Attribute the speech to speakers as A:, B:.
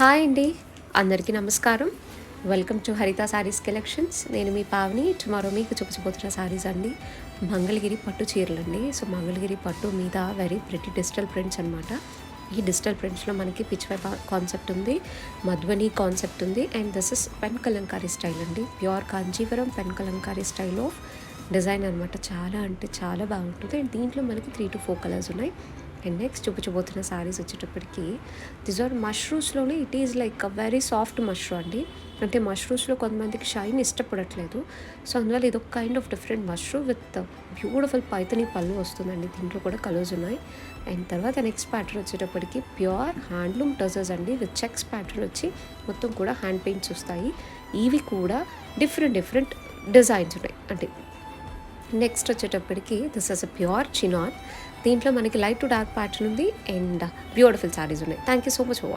A: Hi అండి, అందరికీ నమస్కారం. వెల్కమ్ టు హరిత శారీస్ కలెక్షన్స్. నేను మీ పావని. టుమారో మీకు చూపించబోతున్న శారీస్ అండి మంగళగిరి పట్టు చీరలండి. సో మంగళగిరి పట్టు మీద వెరీ ప్రిటీ డిజిటల్ ప్రింట్స్ అనమాట. ఈ డిజిటల్ ప్రింట్స్లో మనకి పిచ్వై కాన్సెప్ట్ ఉంది, మధ్వని కాన్సెప్ట్ ఉంది, and this is pen Kalamkari style అండి. Pure Kanjeevaram pen Kalamkari style of design అనమాట. చాలా అంటే చాలా బాగుంటుంది. అండ్ దీంట్లో మనకి 3 to 4 కలర్స్ ఉన్నాయి. అండ్ నెక్స్ట్ చూపించబోతున్న శారీస్ వచ్చేటప్పటికి దిస్ ఆర్ మష్రూమ్స్లోనే it is like a very soft mushroom అండి. అంటే మష్రూమ్స్లో కొంతమందికి షైన్ ఇష్టపడట్లేదు, సో అందువల్ల ఇది ఒక kind of different mushroom with beautiful Paithani పళ్ళు వస్తుందండి. దీంట్లో కూడా కలర్స్ ఉన్నాయి. అండ్ తర్వాత నెక్స్ట్ ప్యాటర్న్ వచ్చేటప్పటికి ప్యూర్ హ్యాండ్లూమ్ టజర్స్ అండి విత్ చెక్స్ ప్యాటర్న్ వచ్చి మొత్తం కూడా హ్యాండ్ పెయింట్స్ వస్తాయి. ఇవి కూడా డిఫరెంట్ డిజైన్స్ ఉన్నాయి. అంటే నెక్స్ట్ వచ్చేటప్పటికి this is a pure chinon. దీంట్లో మనకి లైట్ టు డార్క్ ప్యాటర్న్ ఉంది అండ్ బ్యూటిఫుల్ శారీస్ ఉన్నాయి. Thank you so much for watching.